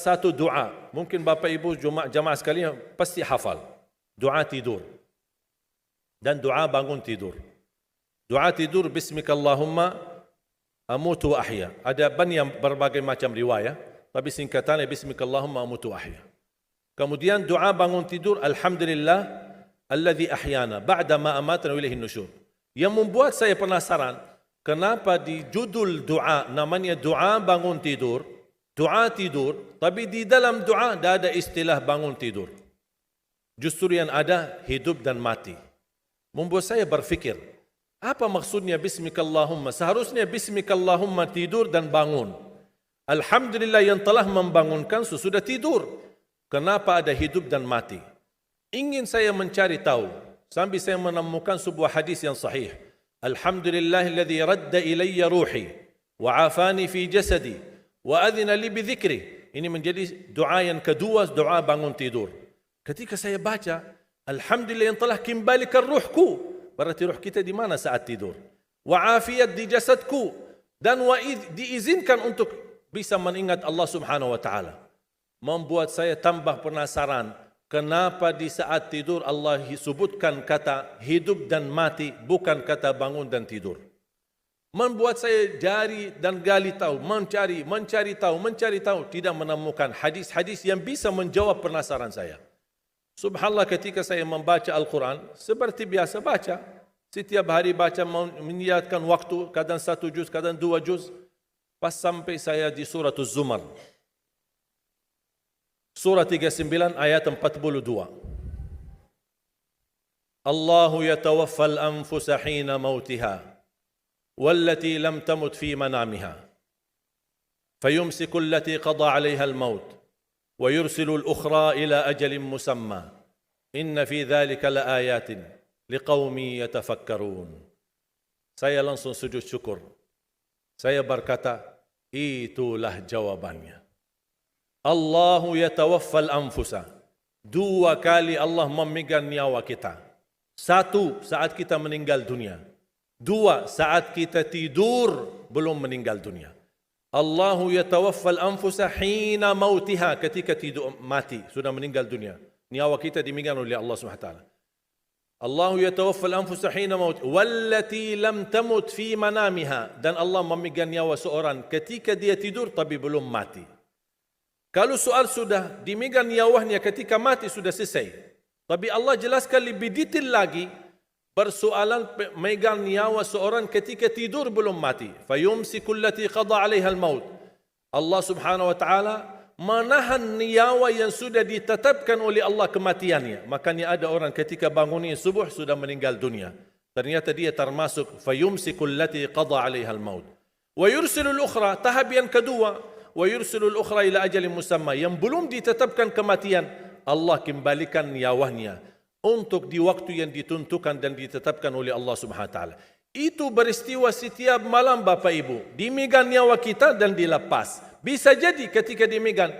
satu doa. Mungkin Bapak Ibu jamaah sekalian pasti hafal. Doa tidur. Dan doa bangun tidur. Doa tidur, Bismikallahumma amutu wa ahya. Ada banyak berbagai macam riwayat, tapi singkatannya Bismikallahumma amutu wa ahya. Kemudian doa bangun tidur, Alhamdulillah alladhi ahyana ba'da ma amatana wa ilaihin nusyur. Yang membuat saya penasaran, kenapa di judul doa namanya doa bangun tidur, doa tidur, tapi di dalam doa tidak ada istilah bangun tidur. Justru yang ada hidup dan mati. Membuat saya berfikir, apa maksudnya Bismikallahumma? Seharusnya Bismikallahumma tidur dan bangun. Alhamdulillah yang telah membangunkan sesudah tidur. Kenapa ada hidup dan mati? Ingin saya mencari tahu, sambil saya menemukan sebuah hadis yang sahih. Alhamdulillahilladzi radda ilayya ruhi wa afani fi jasadi wa adhina li bi dhikri. Ini menjadi doa yang kedua, doa bangun tidur. Ketika saya baca, Alhamdulillah yang telah kembalikan ruhku. Berarti ruh kita di mana saat tidur? Wa afiat di jasadku. Dan diizinkan untuk bisa mengingat Allah Subhanahu wa ta'ala. Membuat saya tambah penasaran. Kenapa di saat tidur Allah sebutkan kata hidup dan mati, bukan kata bangun dan tidur. Membuat saya jari dan gali tahu, mencari tahu, tidak menemukan hadis-hadis yang bisa menjawab penasaran saya. Subhanallah, ketika saya membaca Al-Quran, seperti biasa baca. Setiap hari baca, menyediakan waktu, kadang 1 juz, kadang 2 juz. Pas sampai saya di surah Az-Zumar. Surah 39 ayat 42. Allahu yatawaffal anfusa hina mautiha, wallati lam tamut fi manamiha. Fayumsiku allati qada alaiha al-maut. ويرسل الأخرى إلى أجل مسمى إن في ذلك لآيات لقوم يتفكرون. Saya langsung sujud syukur. Saya berkata, itulah jawabannya. Allahu yatawaffal anfusa. 2 kali Allah memegang nyawa kita. 1 saat kita meninggal dunia. 2 saat kita tidur belum meninggal dunia. Allahu yatawaffal anfusa hina mautiha, ketika tidur mati, sudah meninggal dunia. Nyawa kita dimegang oleh Allah SWT. Allahu yatawaffal anfusa hina mautiha, wallati lam tamut fi manamiha. Dan Allah memegang nyawa seorang ketika dia tidur tapi belum mati. Kalau soal sudah dimegang nyawanya ketika mati sudah selesai. Tapi Allah jelaskan lebih detail lagi. Persoalan megang nyawa seorang ketika tidur belum mati. Fayumsiku allati qada 'alaiha al-maut. Allah Subhanahu wa taala menahan nyawa yang sudah ditetapkan oleh Allah kematiannya. Makanya ada orang ketika bangunnya subuh sudah meninggal dunia. Ternyata dia termasuk fayumsiku allati qada 'alaiha al-maut. Wa yursilul ukhra, tahap yang kedua, wa yursilul ukhra ila ajalin musamma, yang belum ditetapkan kematian, Allah kembalikan nyawanya untuk di waktu yang ditentukan dan ditetapkan oleh Allah Subhanahu wa taala. Itu beristiwa setiap malam Bapak Ibu. Dimegang nyawa kita dan dilepas. Bisa jadi ketika dimegang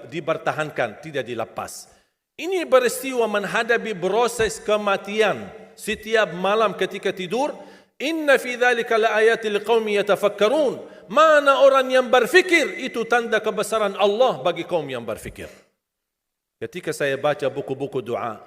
dipertahankan, tidak dilepas. Ini beristiwa menghadapi proses kematian setiap malam ketika tidur. Inna fi dzalika laayatil liqaumin yatafakkarun. Mana orang yang berfikir, itu tanda kebesaran Allah bagi kaum yang berfikir. Ketika saya baca buku-buku doa,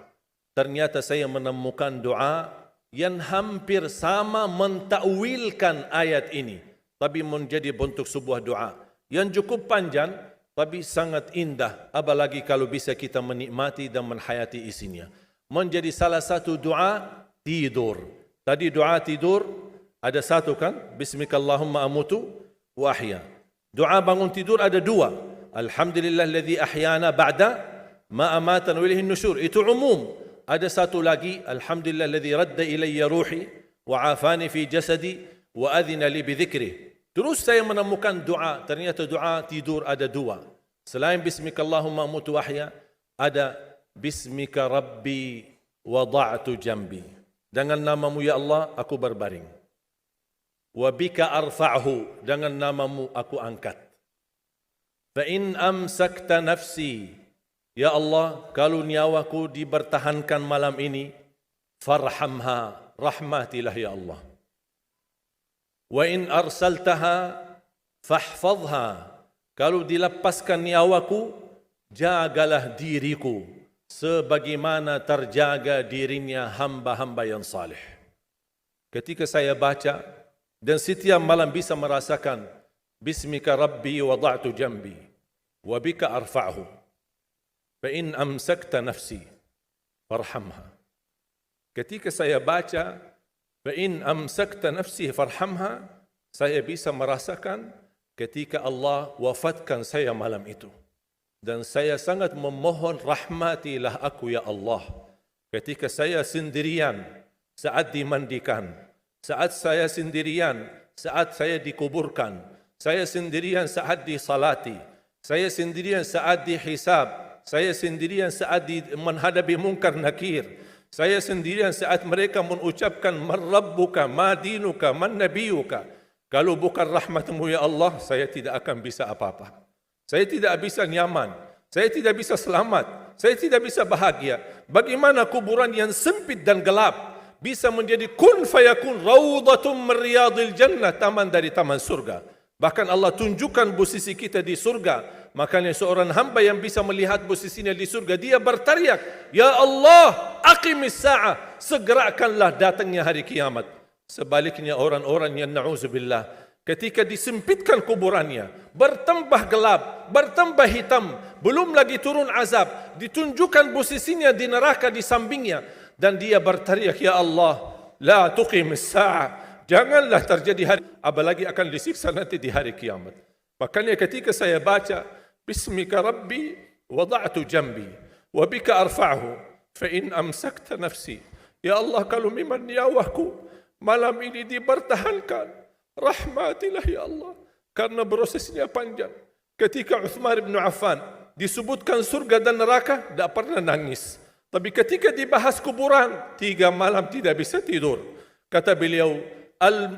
ternyata saya menemukan doa yang hampir sama mentakwilkan ayat ini, tapi menjadi bentuk sebuah doa yang cukup panjang, tapi sangat indah. Apalagi kalau bisa kita menikmati dan menghayati isinya. Menjadi salah satu doa tidur. Tadi doa tidur ada 1 kan? Bismikallahumma amutu wa ahya. Doa bangun tidur ada 2. Alhamdulillahilladzi ahyana ba'da ma amatana wa ilaihin nusyur. Itu umum. Ada 1 lagi, Alhamdulillahilladzi radda ilayya ruhi wa afani fi jasadi wa adhina li bi dhikri. Terus saya menemukan doa, ternyata doa tidur ada 2. Selain Bismikallahumma amutu wa ahya, ada Bismika Rabbi wada'tu jambi. Dengan namamu ya Allah aku berbaring. Wa bika arfa'hu, dengan namamu aku angkat. Fa in amsakta nafsi, ya Allah, kalau nyawaku dipertahankan malam ini, farhamha, rahmatilah ya Allah. Wa in arsaltaha fahfadha, kalau dilepaskan nyawaku, jagalah diriku sebagaimana terjaga dirinya hamba-hamba yang saleh. Ketika saya baca dan setiap malam bisa merasakan, Bismika Rabbi wada'tu jambi wa bika arfa'hu fa in amsakta nafsi farhamha. Ketika saya baca fa in amsakta nafsi farhamha, saya bisa merasakan ketika Allah wafatkan saya malam itu. Dan saya sangat memohon, rahmatilah aku ya Allah. Ketika saya sendirian saat dimandikan, saat saya sendirian saat saya dikuburkan, saya sendirian saat disalati, saya sendirian saat dihisab, saya sendirian saat menghadapi munkar nakir, saya sendirian saat mereka mengucapkan man rabbuka, ma dinuka, man nabiyuka. Kalau bukan rahmatmu ya Allah, saya tidak akan bisa apa-apa. Saya tidak bisa nyaman, saya tidak bisa selamat, saya tidak bisa bahagia. Bagaimana kuburan yang sempit dan gelap bisa menjadi kun fayakun rawdatum min riyadil jannah, taman dari taman surga. Bahkan Allah tunjukkan posisi kita di surga. Makanya seorang hamba yang bisa melihat posisinya di surga, dia berteriak, Ya Allah, aqimis sa'ah, segerakanlah datangnya hari kiamat. Sebaliknya orang-orang yang na'udzubillah, ketika disempitkan kuburannya, bertambah gelap, bertambah hitam, belum lagi turun azab, ditunjukkan posisinya di neraka di sampingnya, dan dia berteriak, Ya Allah, la tuqimis sa'ah, janganlah terjadi hari, apalagi akan disiksa nanti di hari kiamat. Makanya ketika saya baca, Bismika Rabbi wada'tu jambi, wa bika arfa'hu, fa in amsakta nafsi. Ya Allah, kalau memang nyawaku malam ini dipertahankan, rahmatilah ya Allah. Karena prosesnya panjang. Ketika Uthman bin Affan disebutkan surga dan neraka, tidak pernah nangis. Tapi ketika dibahas kuburan, 3 malam tidak bisa tidur. Kata beliau,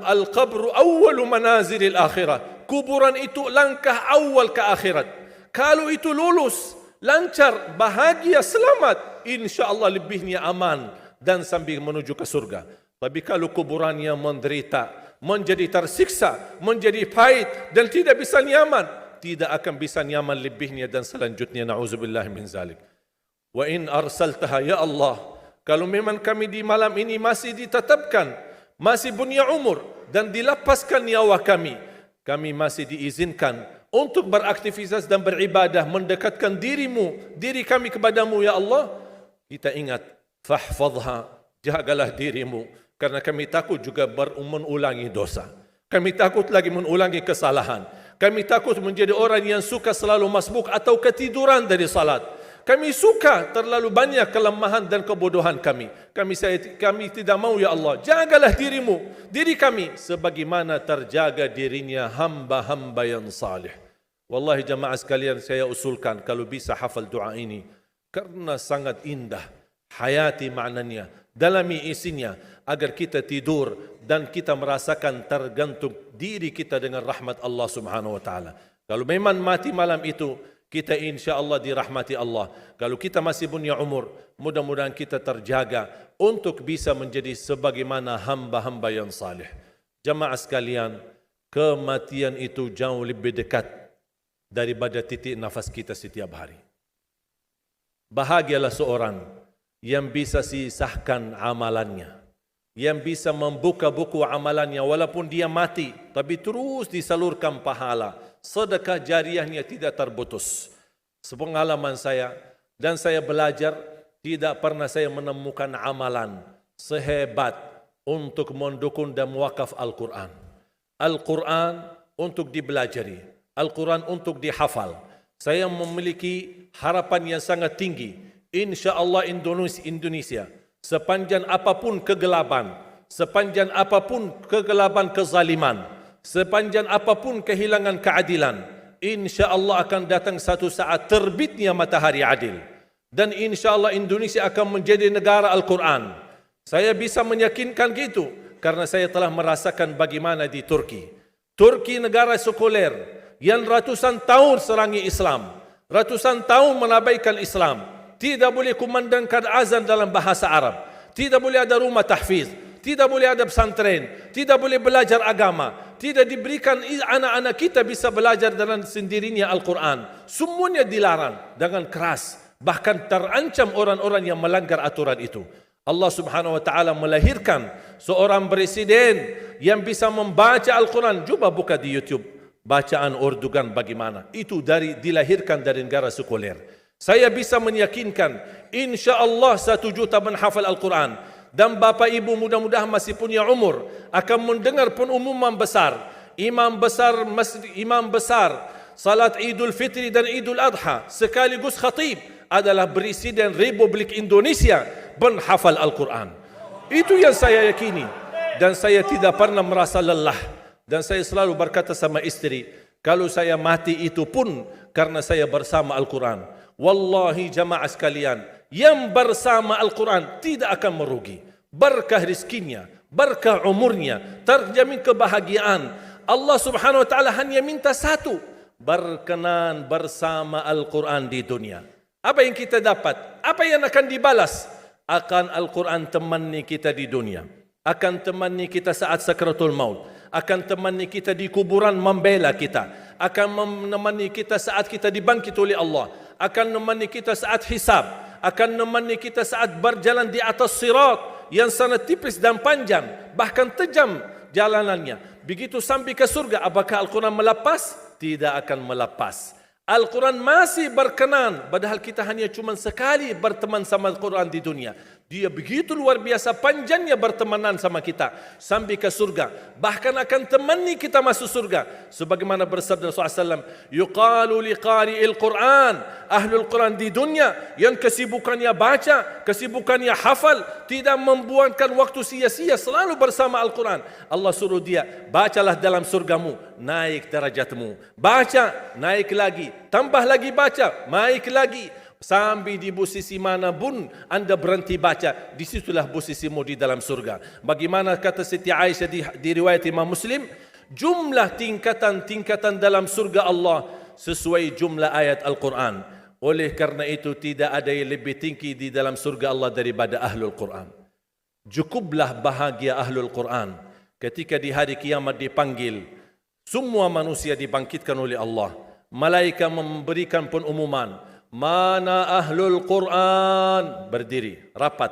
Al-qabru awwalu manazilil akhirah. Kuburan itu langkah awal ke akhirat. Kalau itu lulus, lancar, bahagia, selamat, insya-Allah lebihnya aman dan sambil menuju ke surga. Tapi kalau kuburannya menderita, menjadi tersiksa, menjadi pahit dan tidak bisa nyaman, tidak akan bisa nyaman lebihnya dan selanjutnya, na'udzubillah min zalik. Wa in arsaltaha ya Allah, kalau memang kami di malam ini masih ditetapkan, masih punya umur dan dilepaskan nyawa kami masih diizinkan untuk beraktivitas dan beribadah, mendekatkan diri kami kepadamu ya Allah. Kita ingat, fahfadha, jagalah dirimu, karena kami takut juga mengulangi dosa. Kami takut lagi mengulangi kesalahan. Kami takut menjadi orang yang suka selalu masbuk atau ketiduran dari salat. Kami suka terlalu banyak kelemahan dan kebodohan kami. Kami tidak mau ya Allah. Jagalah diri kami sebagaimana terjaga dirinya hamba-hamba yang salih. Wallahi jamaah sekalian, saya usulkan kalau bisa hafal doa ini, karena sangat indah, hayati maknanya, dalami isinya, agar kita tidur dan kita merasakan tergantung diri kita dengan rahmat Allah Subhanahu wa taala. Kalau memang mati malam itu, kita insya-Allah dirahmati Allah. Kalau kita masih punya umur, mudah-mudahan kita terjaga untuk bisa menjadi sebagaimana hamba-hamba yang saleh. Jamaah sekalian, kematian itu jauh lebih dekat daripada titik nafas kita setiap hari. Bahagialah seorang yang bisa sisahkan amalannya, yang bisa membuka buku amalannya walaupun dia mati, tapi terus disalurkan pahala, sedekah jariahnya tidak terputus. Sepengalaman saya, dan saya belajar, tidak pernah saya menemukan amalan sehebat untuk mendukung dan mewakaf Al-Quran. Al-Quran untuk dibelajari, Al-Quran untuk dihafal. Saya memiliki harapan yang sangat tinggi. InsyaAllah Indonesia, sepanjang apapun kegelapan, sepanjang apapun kegelapan kezaliman, sepanjang apapun kehilangan keadilan, insya-Allah akan datang satu saat terbitnya matahari adil. Dan insya-Allah Indonesia akan menjadi negara Al-Quran. Saya bisa meyakinkan gitu karena saya telah merasakan bagaimana di Turki. Turki negara sekuler yang ratusan tahun serangi Islam, ratusan tahun menabaikan Islam. Tidak boleh kumandangkan azan dalam bahasa Arab. Tidak boleh ada rumah tahfiz. Tidak boleh ada pesantren. Tidak boleh belajar agama. tidak diberikan anak-anak kita bisa belajar dengan sendirinya Al-Quran. Semuanya dilarang dengan keras. Bahkan terancam orang-orang yang melanggar aturan itu. Allah Subhanahu wa taala melahirkan seorang presiden yang bisa membaca Al-Quran. Coba buka di YouTube bacaan Erdogan bagaimana. Itu dilahirkan dari negara sekuler. Saya bisa meyakinkan insya-Allah 1 juta menghafal Al-Quran. Dan bapa ibu mudah-mudahan masih punya umur akan mendengar pengumuman besar. Imam besar salat Idul Fitri dan Idul Adha sekaligus khatib adalah Presiden Republik Indonesia menghafal Al-Quran. Itu yang saya yakini. Dan saya tidak pernah merasa lelah. Dan saya selalu berkata sama istri, kalau saya mati itu pun karena saya bersama Al-Quran. Wallahi jamaah sekalian, yang bersama Al-Quran tidak akan merugi. Berkah rizkinya, berkah umurnya, terjamin kebahagiaan. Allah Subhanahu wa taala hanya minta satu, berkenan bersama Al-Quran di dunia. Apa yang kita dapat? Apa yang akan dibalas? Akan Al-Quran temani kita di dunia. Akan temani kita saat sakratul maut. Akan temani kita di kuburan membela kita. Akan menemani kita saat kita dibangkit oleh Allah. Akan menemani kita saat hisab. Akan menemani kita saat berjalan di atas sirat yang sangat tipis dan panjang, bahkan tajam jalanannya. Begitu sampai ke surga, apakah Al-Quran melepas? Tidak akan melepas. Al-Quran masih berkenan, padahal kita hanya cuma sekali berteman sama Al-Quran di dunia. Dia begitu luar biasa panjangnya bertemanan sama kita sampai ke surga. Bahkan akan temani kita masuk surga. Sebagaimana bersabda SAW, yuqalu liqari'il Quran, ahlul Quran di dunia yang kesibukannya baca, kesibukannya hafal, tidak membuangkan waktu sia-sia, selalu bersama Al-Quran. Allah suruh dia, bacalah dalam surgamu, naik derajatmu. Baca, naik lagi. Tambah lagi baca, naik lagi. Sampai di posisi mana pun anda berhenti baca, disitulah posisimu di dalam surga. Bagaimana kata Siti Aisyah di riwayat Imam Muslim, jumlah tingkatan-tingkatan dalam surga Allah sesuai jumlah ayat Al-Quran. Oleh karena itu tidak ada yang lebih tinggi di dalam surga Allah daripada Ahlul Quran. Cukuplah bahagia Ahlul Quran ketika di hari kiamat dipanggil. Semua manusia dibangkitkan oleh Allah. Malaikat memberikan pengumuman. Mana Ahlul Quran? Berdiri, rapat,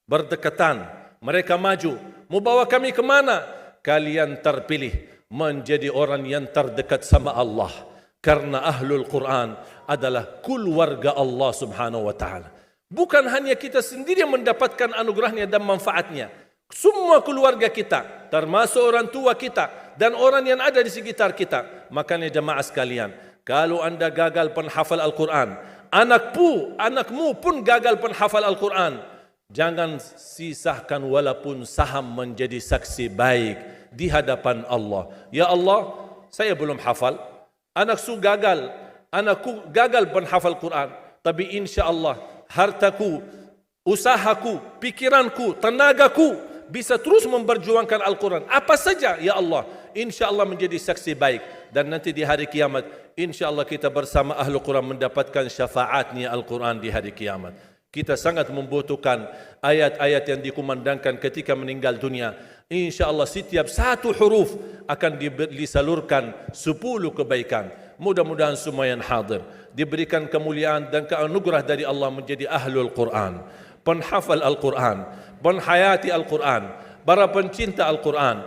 berdekatan. Mereka maju. Mau bawa kami ke mana? Kalian terpilih menjadi orang yang terdekat sama Allah. Karena Ahlul Quran adalah keluarga Allah Subhanahu wa ta'ala. Bukan hanya kita sendiri yang mendapatkan anugerahnya dan manfaatnya. Semua keluarga kita, termasuk orang tua kita dan orang yang ada di sekitar kita. Makanya jemaah sekalian, kalau anda gagal penghafal Al-Quran, anakmu pun gagal penghafal Al-Quran, jangan sisahkan walaupun saham menjadi saksi baik di hadapan Allah. Ya Allah, saya belum hafal, anakku gagal penghafal Quran, tapi insya Allah hartaku, usahaku, pikiranku, tenagaku bisa terus memperjuangkan Al-Quran. Apa saja, ya Allah, insya Allah menjadi saksi baik. Dan nanti di hari kiamat, insya Allah kita bersama Ahlul Quran mendapatkan syafaatnya Al-Quran di hari kiamat. Kita sangat membutuhkan ayat-ayat yang dikumandangkan ketika meninggal dunia. Insya Allah setiap satu huruf akan disalurkan 10 kebaikan. Mudah-mudahan semua yang hadir diberikan kemuliaan dan keanugerah dari Allah menjadi Ahlul Quran, penghafal Al-Quran, penghayati Al-Quran, para pencinta Al-Quran,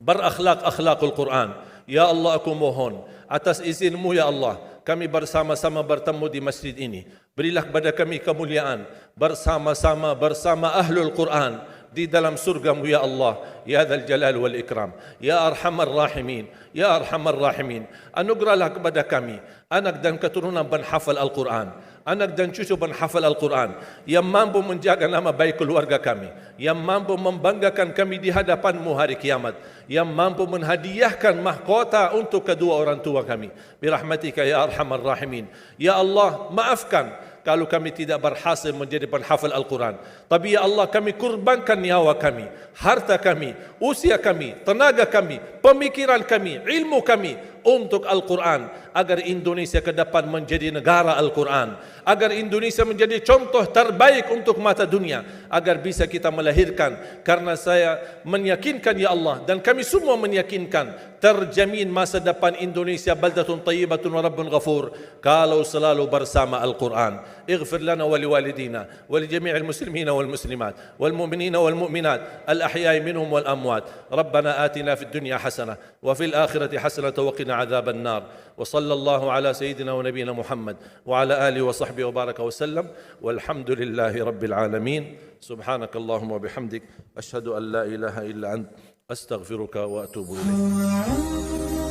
berakhlak-akhlakul Quran. Ya Allah, aku mohon atas izin-Mu ya Allah, kami bersama-sama bertemu di masjid ini. Berilah kepada kami kemuliaan bersama-sama bersama Ahlul Quran di dalam surga-Mu ya Allah, ya Dzal Jalal wal Ikram, ya Arhamar Rahimin, ya Arhamar Rahimin. Anugerahlah kepada kami anak dan keturunan penghafal Al-Quran, anak dan cucu penghafal Al-Quran yang mampu menjaga nama baik keluarga kami, yang mampu membanggakan kami di hadapan-Mu hari kiamat, yang mampu menhadiahkan mahkota untuk kedua orang tua kami. Birahmatika ya Arhamar Rahimin. Ya Allah, maafkan kalau kami tidak berhasil menjadi penghafal Al-Quran. Tapi ya Allah, kami kurbankan nyawa kami, harta kami, usia kami, tenaga kami, pemikiran kami, ilmu kami untuk Al-Quran, agar Indonesia ke depan menjadi negara Al-Quran, agar Indonesia menjadi contoh terbaik untuk mata dunia, agar bisa kita melahirkan. Karena saya meyakinkan ya Allah, dan kami semua meyakinkan, terjamin masa depan Indonesia baldatun tayyibatun wa rabbun ghafur kalau selalu bersama Al-Quran. Ighfir lana wa liwalidina wa li jami'il muslimina wal muslimat wal mu'minina wal mu'minat al ahya'i minhum wal amwat. Rabbana atina fid dunya hasanah wa fil akhirati hasanah wa qina adzaban nar. Wa sallallahu ala sayyidina wa nabiyyina Muhammad wa ala alihi wa sahbihi wa baraka wa sallam. Walhamdulillahi rabbil alamin. Subhanakallahumma wa bihamdik, ashhadu an la ilaha illa ant, astaghfiruka wa atubu ilaik.